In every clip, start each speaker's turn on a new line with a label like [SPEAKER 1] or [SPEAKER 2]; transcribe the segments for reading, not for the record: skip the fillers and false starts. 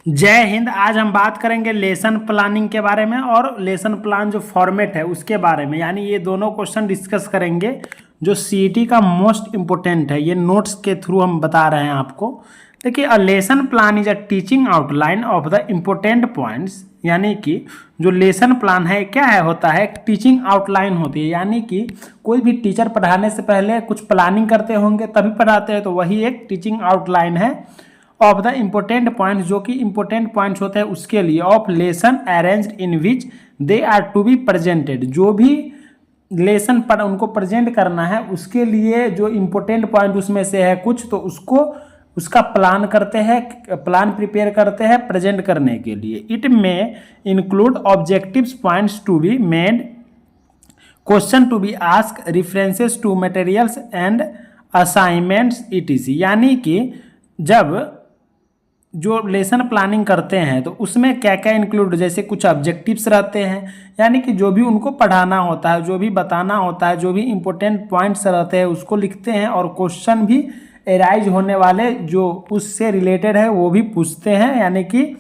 [SPEAKER 1] जय हिंद। आज हम बात करेंगे लेसन प्लानिंग के बारे में और लेसन प्लान जो फॉर्मेट है उसके बारे में, यानी ये दोनों क्वेश्चन डिस्कस करेंगे जो सीईटी का मोस्ट इम्पोर्टेंट है। ये नोट्स के थ्रू हम बता रहे हैं आपको। देखिए, a lesson plan is a teaching outline of the important points, यानी कि जो लेसन प्लान है क्या है, होता है एक टीचिंग आउटलाइन होती है। यानी कि कोई भी टीचर पढ़ाने से पहले कुछ प्लानिंग करते होंगे तभी पढ़ाते हैं, तो वही एक टीचिंग आउटलाइन है ऑफ द इम्पोर्टेंट पॉइंट्स, जो कि इम्पोर्टेंट पॉइंट्स होते हैं उसके लिए, of lesson arranged in which they are to be presented. जो भी लेसन पर उनको प्रेजेंट करना है उसके लिए जो इम्पोर्टेंट पॉइंट उसमें से है कुछ, तो उसको उसका प्लान करते हैं, प्लान प्रिपेयर करते हैं प्रेजेंट करने के लिए। इट में include objectives points to be made, question to be ask, references to materials and assignments ETC. यानी कि जब जो लेसन प्लानिंग करते हैं तो उसमें क्या क्या इंक्लूड, जैसे कुछ ऑब्जेक्टिव्स रहते हैं, यानी कि जो भी उनको पढ़ाना होता है, जो भी बताना होता है, जो भी इम्पोर्टेंट पॉइंट्स रहते हैं उसको लिखते हैं, और क्वेश्चन भी एराइज होने वाले जो उससे रिलेटेड है वो भी पूछते हैं, यानी कि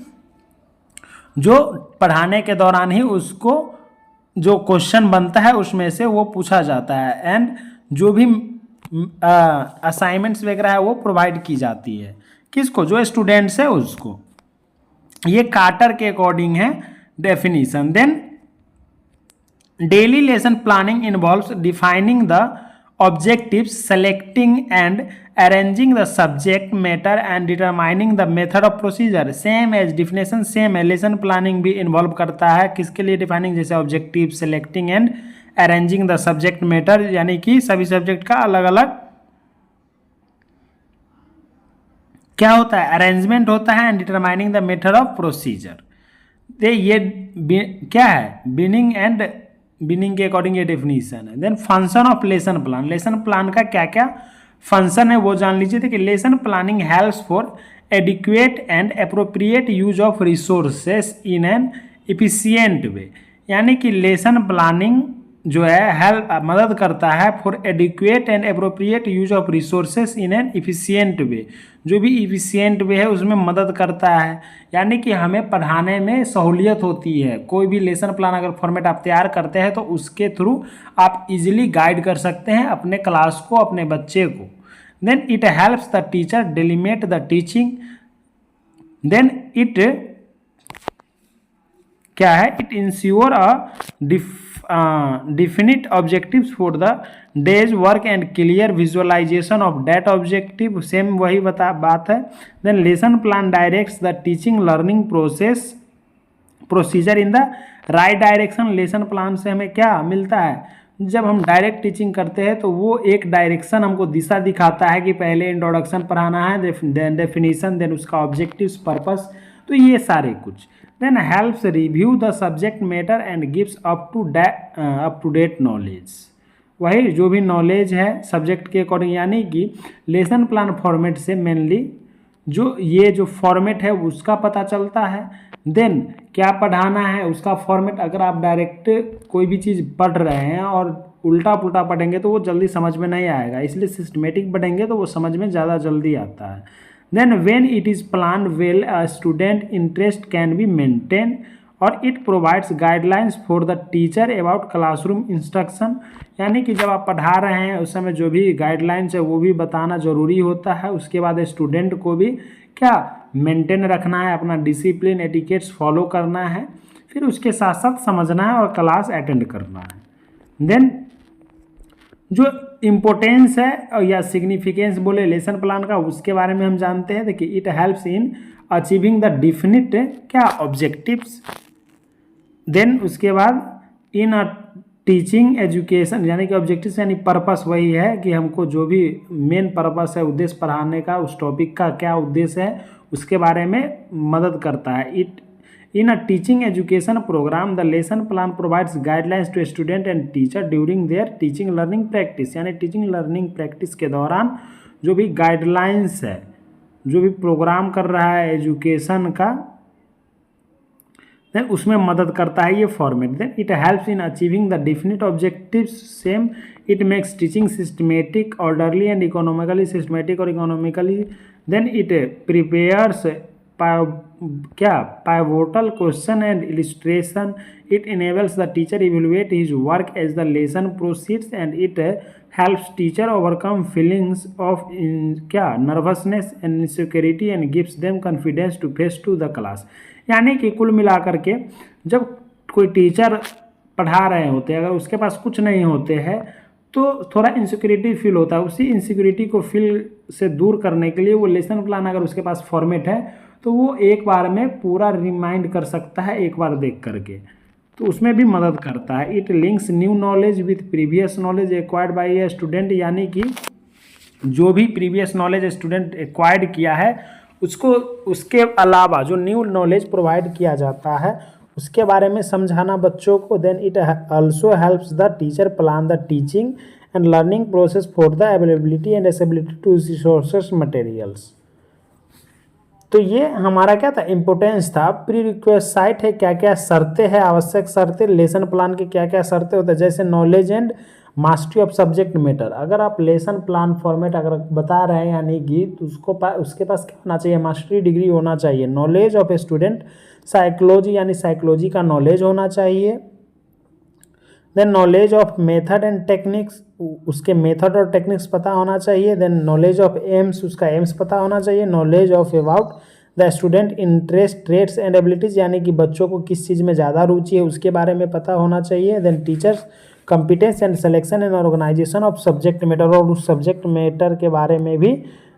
[SPEAKER 1] जो पढ़ाने के दौरान ही उसको जो क्वेश्चन बनता है उसमें से वो पूछा जाता है। एंड जो भी असाइनमेंट्स वगैरह है वो प्रोवाइड की जाती है, किसको, जो स्टूडेंट्स है उसको। ये कार्टर के अकॉर्डिंग है definition. Then daily lesson planning involves defining the objectives, selecting and arranging the subject matter and determining the method of procedure। Same as definition same है, लेसन प्लानिंग भी इन्वॉल्व करता है किसके लिए, डिफाइनिंग, जैसे objective, selecting and arranging the subject matter, यानी कि सभी सब्जेक्ट का अलग अलग क्या होता है, अरेंजमेंट होता है, and determining the method of procedure. ये क्या है, बिनिंग के अकॉर्डिंग ये डेफिनेशन है। Then function of lesson plan, lesson plan का क्या क्या फंक्शन है वो जान लीजिए। देखिए, lesson planning helps for adequate and appropriate use of resources in an efficient way. यानी कि लेसन प्लानिंग जो है हेल्प मदद करता है for adequate and appropriate use of resources in an efficient way. जो भी इफिशियंट वे है उसमें मदद करता है, यानी कि हमें पढ़ाने में सहूलियत होती है। कोई भी लेसन प्लान अगर फॉर्मेट आप तैयार करते हैं तो उसके थ्रू आप इजीली गाइड कर सकते हैं अपने क्लास को, अपने बच्चे को। Then it helps the teacher delimit the teaching. Then it क्या है, it ensure a definite objectives for the day's work and clear visualization of that objective। Same वही बात है। then lesson plan directs the teaching learning procedure in the right direction। Lesson plan से हमें क्या मिलता है, जब हम डायरेक्ट टीचिंग करते हैं तो वो एक डायरेक्शन हमको दिशा दिखाता है कि पहले इंट्रोडक्शन पढ़ाना है, देन डेफिनेशन, देन उसका ऑब्जेक्टिव्स, पर्पस, तो ये सारे कुछ। then helps review the subject matter and gives up to date knowledge। वही जो भी नॉलेज है सब्जेक्ट के अकॉर्डिंग, यानी कि लेसन प्लान फॉर्मेट से मेनली जो ये जो फॉर्मेट है उसका पता चलता है। देन क्या पढ़ाना है उसका फॉर्मेट। अगर आप डायरेक्ट कोई भी चीज़ पढ़ रहे हैं और उल्टा पुल्टा पढ़ेंगे तो वो जल्दी समझ में नहीं आएगा, इसलिए सिस्टमेटिक पढ़ेंगे तो वो समझ में ज़्यादा जल्दी आता है। Then when it is planned well, a student interest can be maintained, और it provides guidelines for the teacher about classroom instruction। यानी कि जब आप पढ़ा रहे हैं उस समय जो भी गाइडलाइंस है वो भी बताना ज़रूरी होता है। उसके बाद स्टूडेंट को भी क्या मेंटेन रखना है, अपना डिसिप्लिन, एटिकेट्स फॉलो करना है, फिर उसके साथ साथ समझना है और क्लास अटेंड करना है। देन जो इम्पोर्टेंस है या सिग्निफिकेंस बोले लेसन प्लान का, उसके बारे में हम जानते हैं। देखिए, it helps in achieving the definite क्या ऑब्जेक्टिव्स। देन उसके बाद इन अ टीचिंग एजुकेशन, यानी कि ऑब्जेक्टिव्स यानी पर्पस, वही है कि हमको जो भी मेन पर्पस है, उद्देश्य पढ़ाने का, उस टॉपिक का क्या उद्देश्य है उसके बारे में मदद करता है। It In a teaching education program, the lesson plan provides guidelines to student and teacher during their teaching learning practice। यानी टीचिंग लर्निंग प्रैक्टिस के दौरान जो भी गाइडलाइंस है, जो भी प्रोग्राम कर रहा है एजुकेशन का, देन उसमें मदद करता है ये format. Then it helps in achieving the definite objectives. Same it makes teaching systematic, orderly and economically, systematic और इकोनॉमिकली। देन इट प्रिपेयर्स क्या pivotal question and illustration. It enables the teacher evaluate his work as the lesson proceeds, and it helps teacher overcome feelings of क्या nervousness and insecurity and gives them confidence to face to the class. यानी कि कुल मिलाकर के जब कोई teacher पढ़ा रहे होते हैं, अगर उसके पास कुछ नहीं होते हैं तो थोड़ा इनसिक्योरिटी फील होता है। उसी इनसिक्योरिटी को फील से दूर करने के लिए वो लेसन प्लान अगर उसके पास फॉर्मेट है तो वो एक बार में पूरा रिमाइंड कर सकता है एक बार देख करके, तो उसमें भी मदद करता है। It links new knowledge with previous knowledge acquired by a student, यानी कि जो भी प्रीवियस नॉलेज स्टूडेंट एक्वायर्ड किया है उसको उसके अलावा जो न्यू नॉलेज प्रोवाइड किया जाता है उसके बारे में समझाना बच्चों को। Then it also helps the teacher plan the teaching and learning process for the availability and accessibility to resources materials. तो ये हमारा क्या था, इम्पोर्टेंस था। प्री रिक्वेस्ट साइट है, क्या क्या शर्तें हैं, आवश्यक शर्तें, लेसन प्लान के क्या क्या शर्तें होते हैं, जैसे knowledge and mastery of subject matter. अगर आप लेसन प्लान फॉर्मेट अगर बता रहे हैं यानी कि तो उसके पास क्या होना चाहिए, मास्टरी डिग्री होना चाहिए, knowledge of a student psychology यानी साइकोलॉजी का नॉलेज होना चाहिए। Then knowledge of method and techniques, उसके मेथड और टेक्निक्स पता होना चाहिए। देन नॉलेज ऑफ एम्स, उसका एम्स पता होना चाहिए। Knowledge of about the student interest traits and abilities, यानी कि बच्चों को किस चीज़ में ज़्यादा रुचि है उसके बारे में पता होना चाहिए। Then teachers competence and selection and organisation of subject matter, और उस सब्जेक्ट मैटर के बारे में भी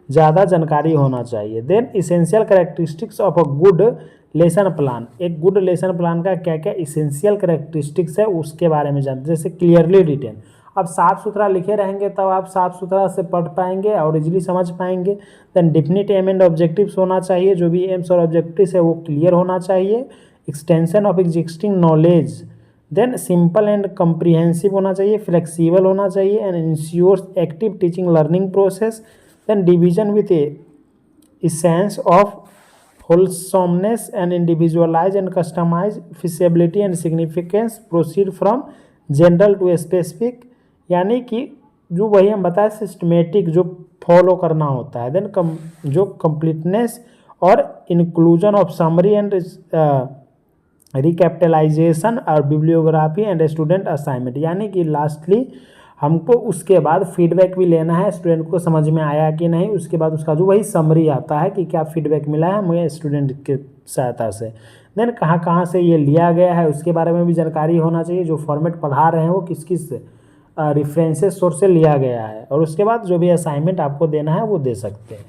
[SPEAKER 1] ज़्यादा जानकारी होना चाहिए। Then essential characteristics of a good lesson plan, एक गुड लेसन प्लान का क्या क्या इसेंशियल कैरेक्टरिस्टिक्स है उसके बारे में जानते, जैसे क्लियरली रिटेन। अब साफ़ सुथरा लिखे रहेंगे तब आप साफ़ सुथरा से पढ़ पाएंगे और इजीली समझ पाएंगे। Then definite aim and objectives होना चाहिए, जो भी एम्स और ऑब्जेक्टिव्स है वो क्लियर होना चाहिए। Extension of existing knowledge, then simple and comprehensive होना चाहिए, फ्लेक्सिबल होना चाहिए and ensures active teaching learning process. Then division with a sense of wholesomeness and individualize and customize feasibility and significance, proceed from general to specific, यानी कि जो वही हम बताए सिस्टमेटिक जो फॉलो करना होता है। देन जो कंप्लीटनेस और inclusion of summary and recapitalisation और बिब्लियोग्राफी एंड स्टूडेंट असाइनमेंट, यानी कि लास्टली हमको उसके बाद फीडबैक भी लेना है, स्टूडेंट को समझ में आया कि नहीं, उसके बाद उसका जो वही समरी आता है कि क्या फीडबैक मिला है हमें स्टूडेंट के सहायता से। देन कहाँ कहाँ से ये लिया गया है उसके बारे में भी जानकारी होना चाहिए, जो फॉर्मेट पढ़ा रहे हैं वो किस किस रेफरेंसेस सोर्स से लिया गया है, और उसके बाद जो भी असाइनमेंट आपको देना है वो दे सकते हैं।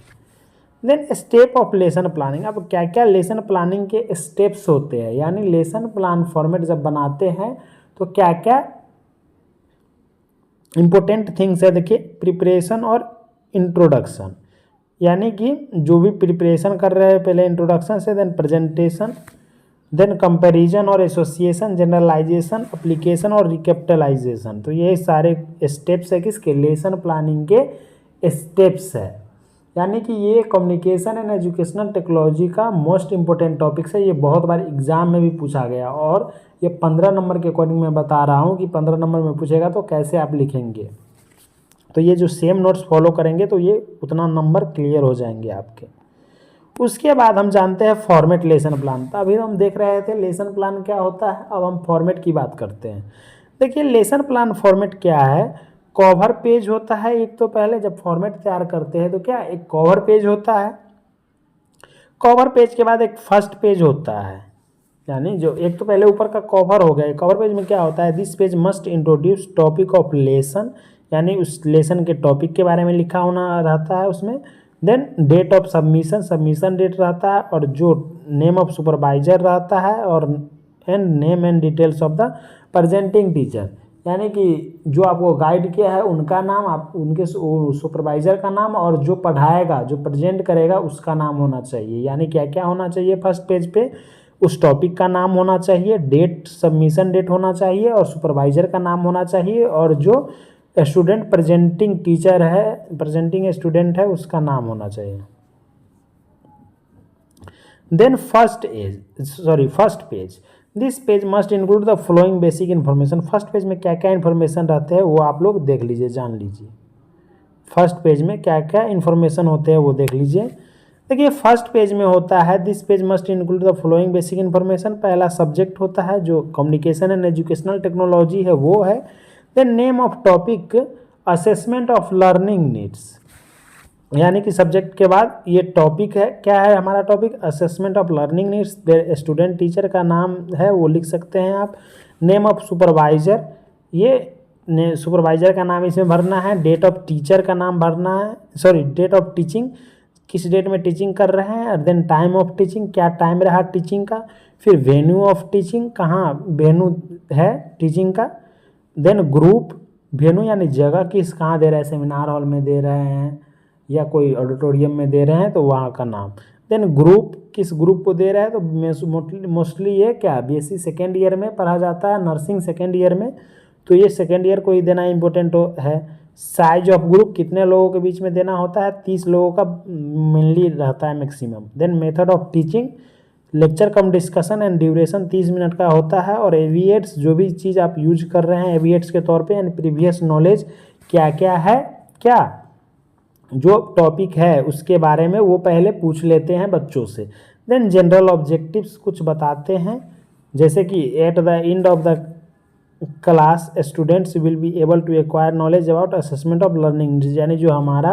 [SPEAKER 1] Then step of lesson planning, अब क्या क्या लेसन प्लानिंग के स्टेप्स होते हैं, यानी लेसन प्लान फॉर्मेट जब बनाते हैं तो क्या क्या इम्पोर्टेंट थिंग्स है। देखिए प्रिपरेशन और इंट्रोडक्शन, यानी कि जो भी प्रिपरेशन कर रहे हैं पहले इंट्रोडक्शन से, देन प्रेजेंटेशन, देन कंपैरिजन और एसोसिएशन, जनरलाइजेशन, एप्लीकेशन और रिकैपिटलाइजेशन। तो ये सारे स्टेप्स है किसके, लेसन प्लानिंग के स्टेप्स है। यानी कि ये कम्युनिकेशन एंड एजुकेशनल टेक्नोलॉजी का मोस्ट इंपॉर्टेंट टॉपिक्स है, ये बहुत बार एग्जाम में भी पूछा गया, और ये 15 नंबर के अकॉर्डिंग मैं बता रहा हूँ कि 15 नंबर में पूछेगा तो कैसे आप लिखेंगे। तो ये जो सेम नोट्स फॉलो करेंगे तो ये उतना नंबर क्लियर हो जाएंगे आपके। उसके बाद हम जानते हैं फॉर्मेट लेसन प्लान। तो अभी हम देख रहे थे लेसन प्लान क्या होता है, अब हम फॉर्मेट की बात करते हैं। देखिए लेसन प्लान फॉर्मेट क्या है, कवर पेज होता है एक, तो पहले जब फॉर्मेट तैयार करते हैं तो क्या एक कवर पेज होता है, कवर पेज के बाद एक फर्स्ट पेज होता है, यानी जो एक तो पहले ऊपर का कवर हो गया। कवर पेज में क्या होता है, this page must introduce topic of lesson, यानी उस लेसन के टॉपिक के बारे में लिखा होना रहता है उसमें। Then date of submission, submission date रहता है, और जो नेम ऑफ सुपरवाइजर रहता है, और and name and details of the presenting teacher, यानी कि जो आपको गाइड किया है उनका नाम, आप उनके सुपरवाइजर का नाम, और जो पढ़ाएगा जो प्रेजेंट करेगा उसका नाम होना चाहिए। यानी क्या क्या होना चाहिए फर्स्ट पेज पे, उस टॉपिक का नाम होना चाहिए, डेट सबमिशन डेट होना चाहिए, और सुपरवाइजर का नाम होना चाहिए, और जो स्टूडेंट प्रेजेंटिंग टीचर है, प्रेजेंटिंग स्टूडेंट है उसका नाम होना चाहिए। Then first page, this page must include the following basic information. First page में क्या क्या इन्फॉर्मेशन रहते हैं वो आप लोग देख लीजिए, जान लीजिए। फर्स्ट पेज में क्या क्या इन्फॉर्मेशन होते हैं वो देख लीजिए। देखिए फर्स्ट पेज में होता है this page must include the following basic information. पहला सब्जेक्ट होता है जो कम्युनिकेशन एंड एजुकेशनल टेक्नोलॉजी है वो है। Then name of topic assessment of learning needs, यानी कि सब्जेक्ट के बाद ये टॉपिक है, क्या है हमारा topic, assessment of learning needs. Student teacher का नाम है वो लिख सकते हैं आप। नेम ऑफ सुपरवाइजर, ये सुपरवाइजर का नाम इसमें भरना है। डेट ऑफ टीचर का नाम भरना है, सॉरी डेट ऑफ टीचिंग, किस डेट में टीचिंग कर रहे हैं। देन टाइम ऑफ टीचिंग, क्या टाइम रहा टीचिंग का। फिर वेन्यू ऑफ टीचिंग, कहाँ वेन्यू है टीचिंग का। देन ग्रुप, वेन्यू यानी जगह किस कहाँ दे रहे हैं, सेमिनार हॉल में दे रहे हैं या कोई ऑडिटोरियम में दे रहे हैं तो वहाँ का नाम। देन ग्रुप, किस ग्रुप को दे रहा है तो मोस्टली ये क्या बीएससी सेकेंड ईयर में पढ़ा जाता है, नर्सिंग सेकेंड ईयर में, तो ये सेकेंड ईयर को ही देना इम्पोर्टेंट है। साइज ऑफ ग्रुप, कितने लोगों के बीच में देना होता है, 30 लोगों का मेनली रहता है maximum. Then method of teaching, lecture cum discussion and duration 30 minute का होता है। और एविएट्स, जो भी चीज़ आप यूज कर रहे हैं एविएट्स के तौर पे, एंड प्रीवियस नॉलेज, क्या क्या है, क्या जो टॉपिक है उसके बारे में वो पहले पूछ लेते हैं बच्चों से। देन जनरल ऑब्जेक्टिव्स कुछ बताते हैं, जैसे कि at the end of the class students will be able to acquire knowledge about assessment of learning needs, यानी जो हमारा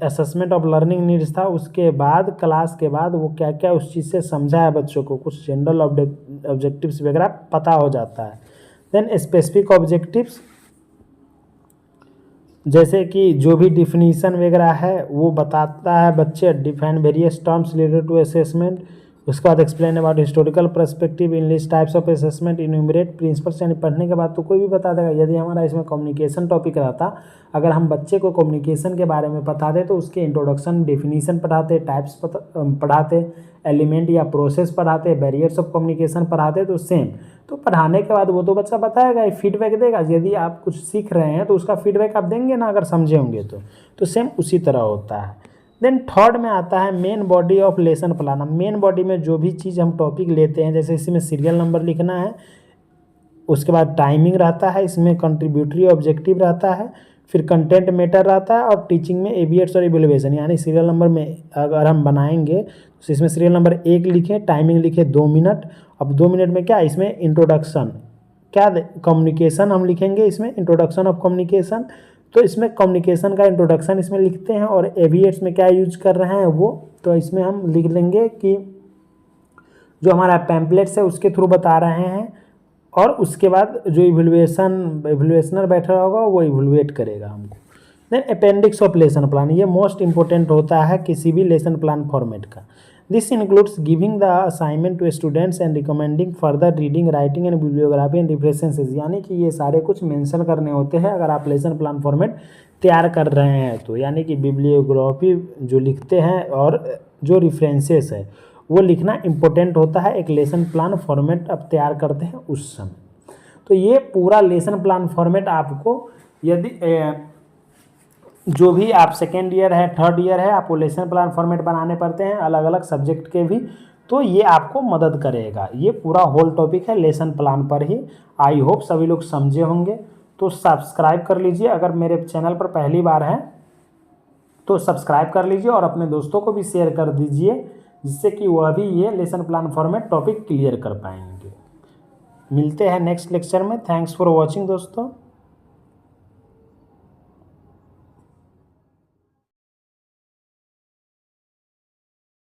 [SPEAKER 1] असेसमेंट ऑफ लर्निंग नीड्स था उसके बाद क्लास के बाद वो क्या क्या उस चीज़ से समझा है बच्चों को, कुछ जनरल ऑब्जेक्टिव्स वगैरह पता हो जाता है। देन स्पेसिफिक ऑब्जेक्टिव्स, जैसे कि जो भी डिफिनीशन वगैरह है वो बताता है बच्चे, define various terms related to assessment. उसके बाद explain about historical perspective enlist types of assessment, enumerate principles, यानी पढ़ने के बाद तो कोई भी बता देगा। यदि हमारा इसमें कम्युनिकेशन टॉपिक रहता, अगर हम बच्चे को कम्युनिकेशन के बारे में बता दें तो उसके इंट्रोडक्शन, डेफिनीशन पढ़ाते, टाइप्स पढ़ाते, एलिमेंट या प्रोसेस पढ़ाते, बैरियर्स ऑफ कम्युनिकेशन पढ़ाते, तो सेम। तो पढ़ाने के बाद वो तो बच्चा बताएगा, फीडबैक देगा। यदि आप कुछ सीख रहे हैं तो उसका फीडबैक आप देंगे ना, अगर समझे होंगे तो सेम उसी तरह होता है। देन थर्ड में आता है main body of lesson plan. Main body में जो भी चीज़ हम टॉपिक लेते हैं, जैसे इसमें सीरियल नंबर लिखना है, उसके बाद टाइमिंग रहता है, इसमें कंट्रीब्यूटरी ऑब्जेक्टिव रहता है, फिर कंटेंट मैटर रहता है, और टीचिंग में एविएट्स और इवैल्यूएशन। यानी सीरियल नंबर में अगर हम बनाएंगे तो इसमें सीरियल नंबर 1 लिखें, टाइमिंग लिखे 2 मिनट। अब 2 मिनट में क्या, इसमें इंट्रोडक्शन, क्या कम्युनिकेशन हम लिखेंगे, इसमें इंट्रोडक्शन ऑफ कम्युनिकेशन, तो इसमें कम्युनिकेशन का इंट्रोडक्शन इसमें लिखते हैं। और एविएट्स में क्या यूज कर रहे हैं वो, तो इसमें हम लिख लेंगे कि जो हमारा पैम्पलेट्स है उसके थ्रू बता रहे हैं, और उसके बाद जो इवैल्यूएशनर बैठा होगा वो इवैल्यूएट करेगा हमको। Then appendix of lesson plan, ये मोस्ट इंपॉर्टेंट होता है किसी भी लेसन प्लान फॉर्मेट का। This includes giving the assignment to students and recommending further reading, writing and bibliography and references, यानी कि ये सारे कुछ मेंशन करने होते हैं अगर आप लेसन प्लान फॉर्मेट तैयार कर रहे हैं तो। यानी कि बिब्लियोग्राफी जो लिखते हैं और जो रेफरेंसेस है वो लिखना इम्पोर्टेंट होता है एक लेसन प्लान फॉर्मेट आप तैयार करते हैं उस समय। तो ये पूरा लेसन प्लान फॉर्मेट आपको, यदि जो भी आप सेकेंड ईयर है, थर्ड ईयर है, आपको लेसन प्लान फॉर्मेट बनाने पड़ते हैं अलग अलग सब्जेक्ट के भी, तो ये आपको मदद करेगा। ये पूरा होल टॉपिक है लेसन प्लान पर ही। आई होप सभी लोग समझे होंगे। तो सब्सक्राइब कर लीजिए, अगर मेरे चैनल पर पहली बार हैं तो सब्सक्राइब कर लीजिए और अपने दोस्तों को भी शेयर कर दीजिए, जिससे कि वह भी ये lesson plan format topic clear कर पाएंगे। मिलते हैं नेक्स्ट लेक्चर में। थैंक्स फॉर वॉचिंग दोस्तों।